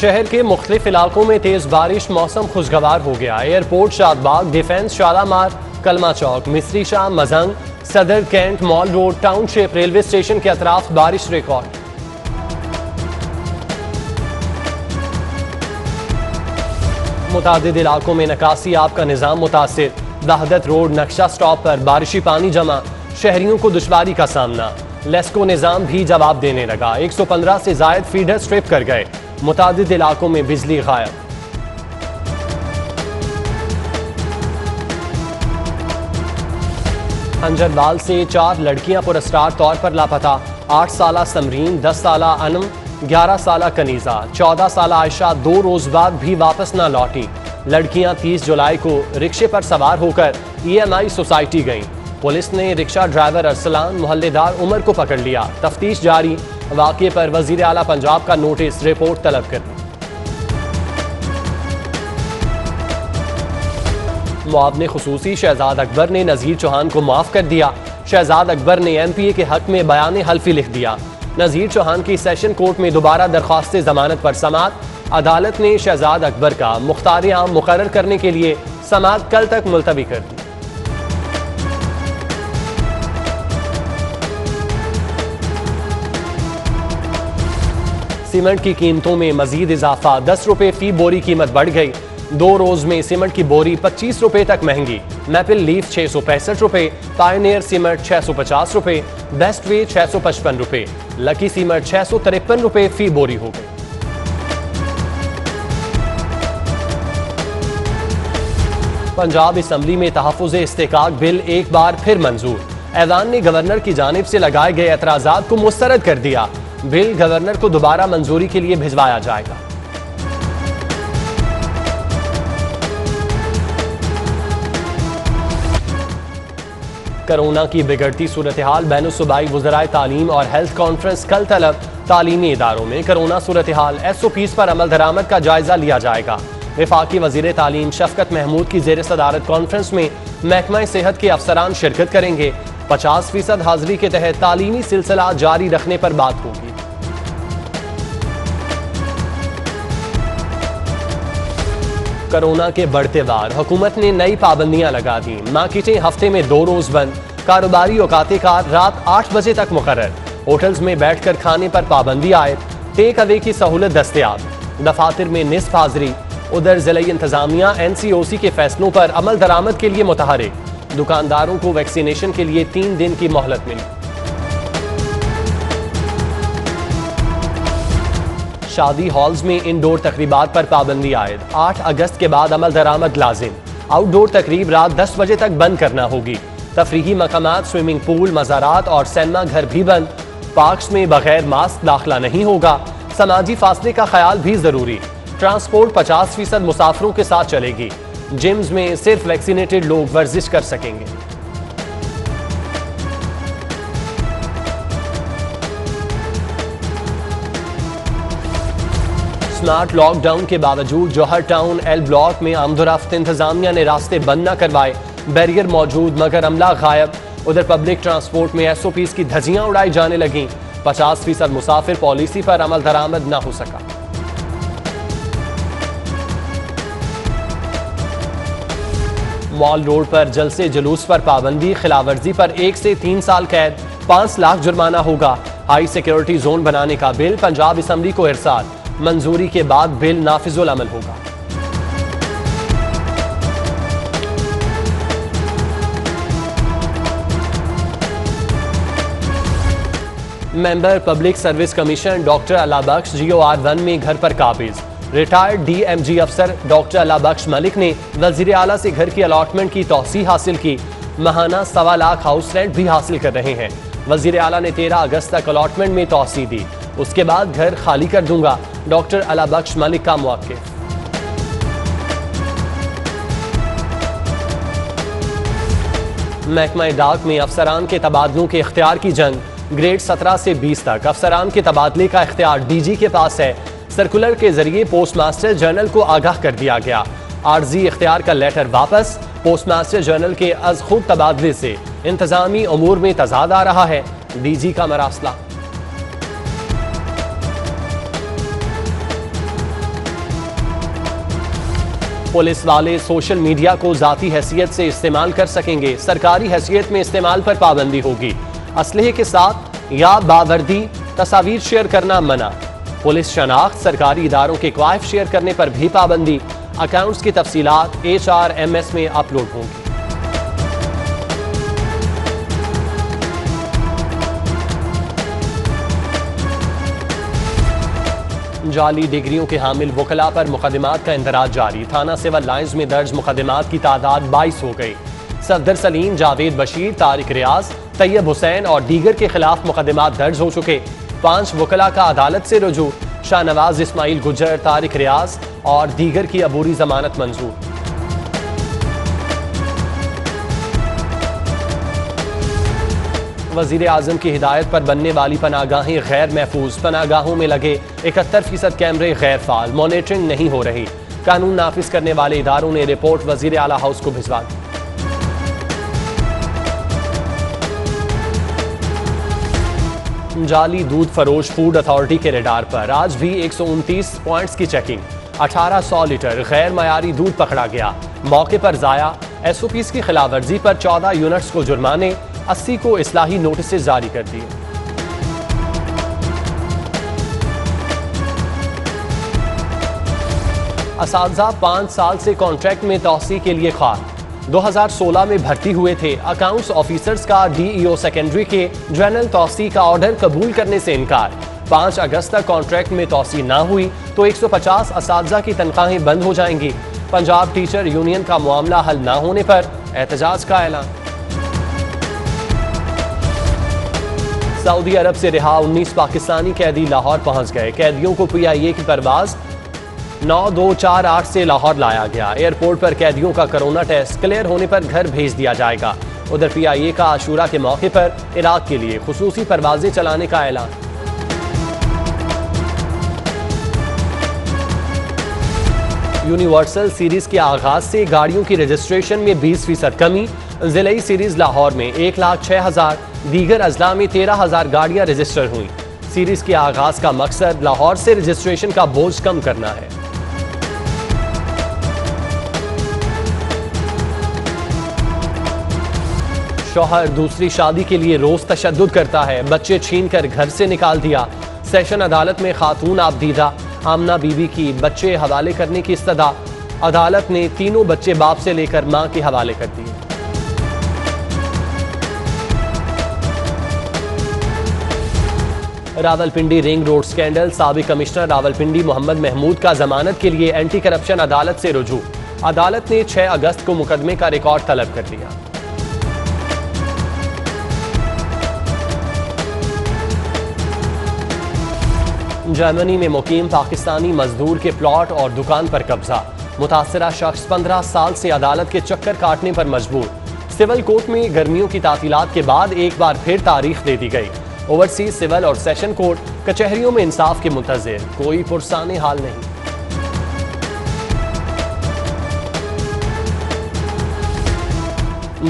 शहर के मुख्तलिफ इलाकों में तेज बारिश, मौसम खुशगवार हो गया। एयरपोर्ट, शादबाग, डिफेंस, शालामार, कलमा चौक, मिस्री Shah, Mozang, Saddar, cantt, mall road, township, railway station के अतराफ बारिश रिकॉर्ड। मुतादिद इलाकों में निकासी आब का निजाम मुतासिर। वहदत रोड नक्शा स्टॉप पर बारिशी पानी जमा, शहरियों को दुश्वारी का सामना। लेस्को निजाम भी जवाब देने लगा। 115 से जायद फीडर स्ट्रिप कर गए। मुतादिद इलाकों में बिजली गायब। अंजरवाल से 4 लड़कियां पुरस्कार तौर पर लापता। 8 साला समरीन, 10 साला अनम, 11 साला कनीजा, 14 साला आयशा 2 रोज बाद भी वापस न लौटी। लड़कियां 30 जुलाई को रिक्शे पर सवार होकर EMI सोसाइटी गईं। पुलिस ने रिक्शा ड्राइवर अरसलान, मोहल्लेदार उमर को पकड़ लिया। तफ्तीश जारी। वाक़े पर वज़ीर आला पंजाब का नोटिस, रिपोर्ट तलब कर दी। मुआवने खुसूसी शहजाद अकबर ने नज़ीर चौहान को माफ कर दिया। शहजाद अकबर ने MPA के हक में बयान हल्फी लिख दिया। नज़ीर चौहान की सेशन कोर्ट में दोबारा दरख्वास्त जमानत पर समाअत। अदालत ने शहजाद अकबर का मुख्तार आम मुकर्रर करने के लिए समाअत कल तक मुलतवी कर दी। सीमेंट की कीमतों में मजीद इजाफा। 10 रुपए फी बोरी कीमत बढ़ गई। 2 रोज में सीमेंट की बोरी 25 रुपए तक महंगी। मैपिल लीफ 665 रुपए, पायनियर सीमेंट 650 रुपए, बेस्ट वे 655 रुपए, लकी सीमेंट 653 रुपए फी बोरी हो गई। पंजाब असम्बली में तहफ़्फ़ुज़ इस्तेकाक बिल एक बार फिर मंजूर। ऐवान ने गवर्नर की जानिब से लगाए गए एतराज़ात को मुस्तरद कर दिया। बिल गवर्नर को दोबारा मंजूरी के लिए भिजवाया जाएगा। कोरोना की बिगड़ती सूरत हाल। बैनुल सूबाई वज़राए तालीम और हेल्थ कॉन्फ्रेंस कल तलब। तालीमी इदारों में कोरोना सूरत हाल, SOPs पर अमल दरामद का जायजा लिया जाएगा। वफाकी वज़ीर तालीम शफ़कत महमूद की ज़ेर सदारत कॉन्फ्रेंस में महकमा सेहत के अफसरान शिरकत करेंगे। 50% हाजिरी के तहत तालीमी सिलसिला जारी रखने पर बात होगी। कोरोना के बढ़ते वार, हुकूमत ने नई पाबंदियां लगा दी। मार्केटें हफ्ते में 2 रोज बंद। कारोबारी औकाते कार रात 8 बजे तक मुकर्रर। होटल्स में बैठकर खाने पर पाबंदी आयद। टेक अवे की सहूलत दस्तयाब। दफातर में निस्फ हाजिरी। उधर जिला इंतजामिया NCOC के फैसलों पर अमल दरामद के लिए मुतहरिक। दुकानदारों को वैक्सीनेशन के लिए 3 दिन की मोहलत मिली। शादी हॉल्स में इनडोर तकरीबात पर पाबंदी आयद। 8 अगस्त के बाद अमल दरामद लाजिम। आउटडोर तकरीब रात 10 बजे तक बंद करना होगी। तफरीही मकामात, स्विमिंग पूल, मज़ारात और सिनेमा घर भी बंद। पार्क्स में बगैर मास्क दाखिला नहीं होगा। समाजी फासले का ख्याल भी जरूरी। ट्रांसपोर्ट 50% मुसाफिरों के साथ चलेगी। जिम्स में सिर्फ वैक्सीनेटेड लोग वर्जिश कर सकेंगे। स्मार्ट लॉकडाउन के बावजूद जौहर टाउन L ब्लॉक में आमदोरफ्त। इंतजामिया ने रास्ते बंद न करवाए। बैरियर मौजूद मगर अमला गायब। उधर पब्लिक ट्रांसपोर्ट में SOPs की धज्जियां उड़ाई जाने लगीं। 50% मुसाफिर पॉलिसी पर अमल दरामद न हो सका। मॉल रोड पर जलसे जुलूस पर पाबंदी। खिलाफवर्जी पर 1 से 3 साल कैद, 5 लाख जुर्माना होगा। हाई सिक्योरिटी जोन बनाने का बिल पंजाब असम्बली को इरसाल। मंजूरी के बाद बिल नाफिजुल अमल होगा। Member public service commission doctor Allabakhsh GOR 1 में घर पर काबिज। रिटायर्ड DMG अफसर डॉक्टर अलाबख्श मलिक ने वजीर आला से घर की अलॉटमेंट की तौसीह हासिल की। महाना 1.25 लाख हाउस रेंट भी हासिल कर रहे हैं। वजीर आला ने 13 अगस्त तक अलॉटमेंट में तौसीह दी। उसके बाद घर खाली कर दूंगा। डॉक्टर अलाबख्श मलिक का मौक़िफ़। महकमा डाक में अफसरान के तबादलों के इख्तियार की जंग। ग्रेड 17 से 20 तक अफसरान के तबादले का इख्तियार DG के पास है। सर्कुलर के जरिए पोस्ट मास्टर जनरल को आगाह कर दिया गया। आर्जी इख्तियार का लेटर वापस। पोस्टमास्टर जनरल के अज खुद तबादले से इंतजामी अमूर में तजाद आ रहा है। DG का मरासला। पुलिस वाले सोशल मीडिया को जाती हैसियत से इस्तेमाल कर सकेंगे, सरकारी हैसियत में इस्तेमाल पर पाबंदी होगी। असलहे के साथ या बावर्दी तस्वीर शेयर करना मना। पुलिस शनाख्त सरकारी इदारों के क्वाइफ शेयर करने पर भी पाबंदी। अकाउंट्स की तफसीलात HRMS में अपलोड होंगी। जाली डिग्रियों के हामिल वकला पर मुकदमात का इंदराज जारी। थाना सिविल लाइंस में दर्ज मुकदमात की तादाद 22 हो गई। सफदर सलीम, जावेद बशीर, तारिक रियाज, तैयब हुसैन और दीगर के खिलाफ मुकदमात दर्ज हो चुके। 5 वकला का अदालत से रुजू। शाहनवाज इस्माइल गुजर, तारिक रियाज और दीगर की अबूरी जमानत मंजूर। वजीर आजम की हिदायत पर बनने वाली पनागाहें गैर महफूज। पनागाहों में लगे 71% कैमरे गैर फाल, मॉनिटरिंग नहीं हो रही। कानून नाफिज करने वाले इदारों ने रिपोर्ट वजीर आला हाउस को भिजवा दी। जाली दूध फरोश फूड अथॉरिटी के रेडार पर आज भी 129 पॉइंट्स की चेकिंग। 1800 लीटर गैर मयारी दूध पकड़ा गया। मौके पर जाया। SOPs की खिलाफवर्जी पर 14 यूनिट्स को जुर्माने, 80 को इस्लाही नोटिस जारी कर दिए। असातिज़ा 5 साल से कॉन्ट्रैक्ट में तौसी के लिए ख्वाह। 2016 में भर्ती हुए थे। अकाउंट्स ऑफिसर्स का DEO सेकेंडरी के जनरल तौसी का ऑर्डर कबूल करने से इनकार। 5 अगस्त तक कॉन्ट्रैक्ट में तौसी ना हुई तो 150 असातिज़ा की तनख्वाहें बंद हो जाएंगी। पंजाब टीचर यूनियन का मामला हल ना होने पर एहतजाज का ऐलान। सऊदी अरब से रिहा 19 पाकिस्तानी कैदी लाहौर पहुंच गए। कैदियों को PIA की परवाज 9248 से लाहौर लाया गया। एयरपोर्ट पर कैदियों का कोरोना टेस्ट क्लियर होने पर घर भेज दिया जाएगा। उधर PIA का आशूरा के मौके पर इराक के लिए खुसूसी परवाजें चलाने का ऐलान। यूनिवर्सल सीरीज के आगाज से गाड़ियों की रजिस्ट्रेशन में 20% कमी। जिले सीरीज लाहौर में 1,06,000, दीगर अजला में 13,000 गाड़ियां रजिस्टर हुई। सीरीज के आगाज का मकसद लाहौर से रजिस्ट्रेशन का बोझ कम करना है। शौहर दूसरी शादी के लिए रोज तशद्दुद करता है, बच्चे छीन कर घर से निकाल दिया। सेशन अदालत में खातून आबदीदा आमना बीबी की बच्चे हवाले करने की इस्तदा। अदालत ने तीनों बच्चे बाप से लेकर मां के हवाले कर दिए। Rawalpindi ring road scandal. साबिक कमिश्नर रावलपिंडी मोहम्मद महमूद का जमानत के लिए एंटी करप्शन अदालत से रुजू। अदालत ने 6 अगस्त को मुकदमे का रिकॉर्ड तलब कर लिया। जर्मनी में मुकीम पाकिस्तानी मजदूर के प्लॉट और दुकान पर कब्जा। मुतासरा शख्स 15 साल से अदालत के चक्कर काटने पर मजबूर। सिविल कोर्ट में गर्मियों की तातीलात के बाद एक बार फिर तारीख दे दी गई। ओवरसीज सिविल और सेशन कोर्ट कचहरियों में इंसाफ के मुंतजिर, कोई पुरसाने हाल नहीं।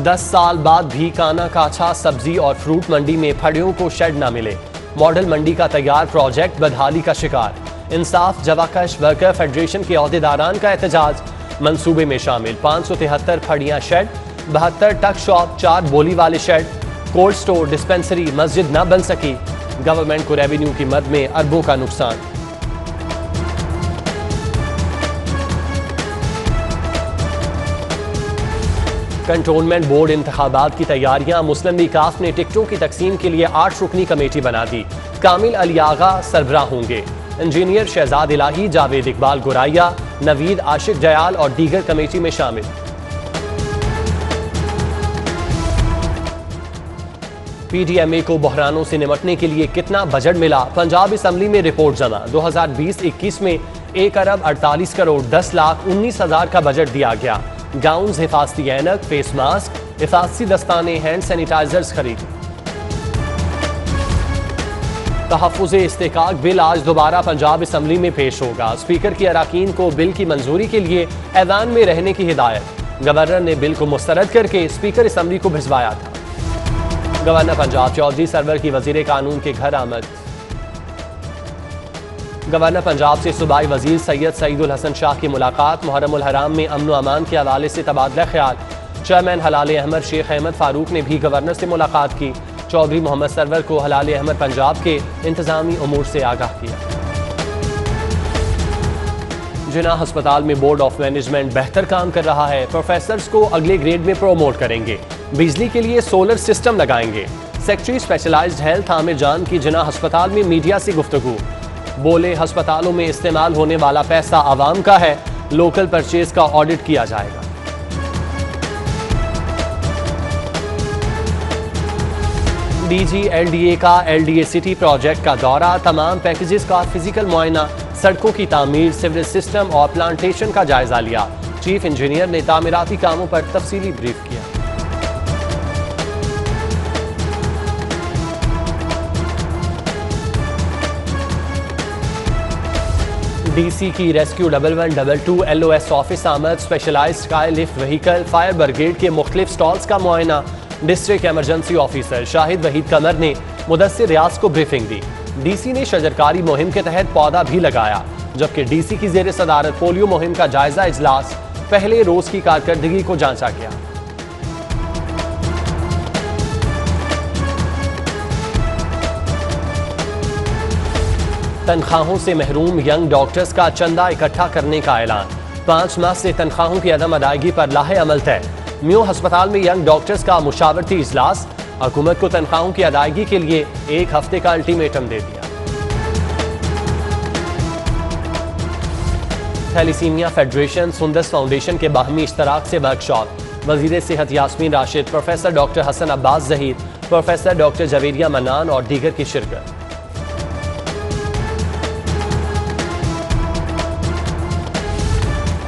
दस साल बाद भी काना काछा सब्जी और फ्रूट मंडी में फड़ियों को शेड न मिले। मॉडल मंडी का तैयार प्रोजेक्ट बदहाली का शिकार। इंसाफ जवाकश वर्कर फेडरेशन के अहदेदारान का एहतजाज। मंसूबे में शामिल 573 फड़ियां शेड, 72 टक शॉप, 4 बोली वाले शेड, कोल्ड स्टोर, डिस्पेंसरी, मस्जिद न बन सकी। गवर्नमेंट को रेवेन्यू की मद में अरबों का नुकसान। कंटोनमेंट बोर्ड इंतखाबात की तैयारियां। मुस्लिम लीग काफ ने टिकटों की तकसीम के लिए 8 रुकनी कमेटी बना दी। कामिल अली आगा सरबराह होंगे। इंजीनियर शहजाद इलाही, जावेद इकबाल गुराइया, नवीद आशिक जयाल और दीगर कमेटी में शामिल। PDMA को बहरानों से निपटने के लिए कितना बजट मिला? पंजाब असम्बली में रिपोर्ट जमा। 2020-21 में 1 अरब 48 करोड़ 10 लाख 19 हजार का बजट दिया गया। गाउन्स, हिफाजती ऐनक, फेस मास्क, हिफाजती दस्ताने, हैंड सैनिटाइजर्स खरीदे। तहफ़्फ़ुज़ इस्तेकाक बिल आज दोबारा पंजाब असम्बली में पेश होगा। स्पीकर की अराकीन को बिल की मंजूरी के लिए ऐवान में रहने की हिदायत। गवर्नर ने बिल को मुस्तरद करके स्पीकर असम्बली को भिजवाया था। गवर्नर पंजाब चौधरी सरवर की वजीर कानून के घर आमद। गवर्नर पंजाब से सूबाई वजीर सैयद सईदुल हसन शाह की मुलाकात। मुहर्रमुल हराम में अमन व अमान के हवाले से तबादला ख्याल। चेयरमैन हलाल अहमद शेख अहमद फारूक ने भी गवर्नर से मुलाकात की। चौधरी मोहम्मद सरवर को हलाल अहमद पंजाब के इंतजामी उमूर से आगाह किया। जिनाह अस्पताल में बोर्ड ऑफ मैनेजमेंट बेहतर काम कर रहा है। प्रोफेसर्स को अगले ग्रेड में प्रोमोट करेंगे। बिजली के लिए सोलर सिस्टम लगाएंगे। सेक्रेटरी स्पेशलाइज्ड हेल्थ आमिर जान की जिनाह अस्पताल में मीडिया से गुफ्तगू। बोले, अस्पतालों में इस्तेमाल होने वाला पैसा आवाम का है, लोकल परचेज का ऑडिट किया जाएगा। डीजी एलडीए का एलडीए सिटी प्रोजेक्ट का दौरा। तमाम पैकेजेस का फिजिकल मुआयना, सड़कों की तामीर, सिवरेज सिस्टम और प्लांटेशन का जायजा लिया। चीफ इंजीनियर ने तामीराती कामों पर तफसीली ब्रीफ किया। डीसी की रेस्क्यू 1112 LOS ऑफिस आमद। Specialised sky lift vehicle, fire brigade के मुख्तलिफ स्टॉल्स का मुआयना। District emergency officer Shahid Waheed Qamar ने मुदस्सिर रियाज को ब्रीफिंग दी। डीसी ने शजरकारी मुहिम के तहत पौधा भी लगाया, जबकि डीसी की जेर सदारत पोलियो मुहिम का जायजा इजलास। पहले रोज की कारकर्दगी को जांचा गया। तनख्वाहों से महरूम यंग डॉक्टर्स का चंदा इकट्ठा करने का ऐलान। 5 माह से तनख्वाहों की अदम अदायगी पर लाहे अमल तय। म्यू अस्पताल में यंग डॉक्टर्स का मुशावरती इजलास। हुकूमत को तनख्वाहों की अदायगी के लिए 1 हफ्ते का अल्टीमेटम दे दिया। थैलीसीमिया फेडरेशन सुंदस फाउंडेशन के बाहमी इश्तराक से वर्कशॉप। वजीर सेहत Yasmin Rashid, professor doctor Hasan Abbas Zaheer, professor doctor Javeria Mannan और दीगर की शिरकत।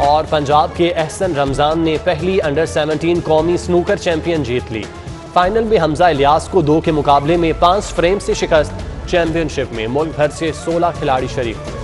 और पंजाब के एहसन रमजान ने पहली अंडर-17 कौमी स्नूकर चैंपियन जीत ली। फाइनल में हमजा इलियास को 2 के मुकाबले में 5 फ्रेम से शिकस्त। चैंपियनशिप में मुल्क भर से 16 खिलाड़ी शरीक हुए।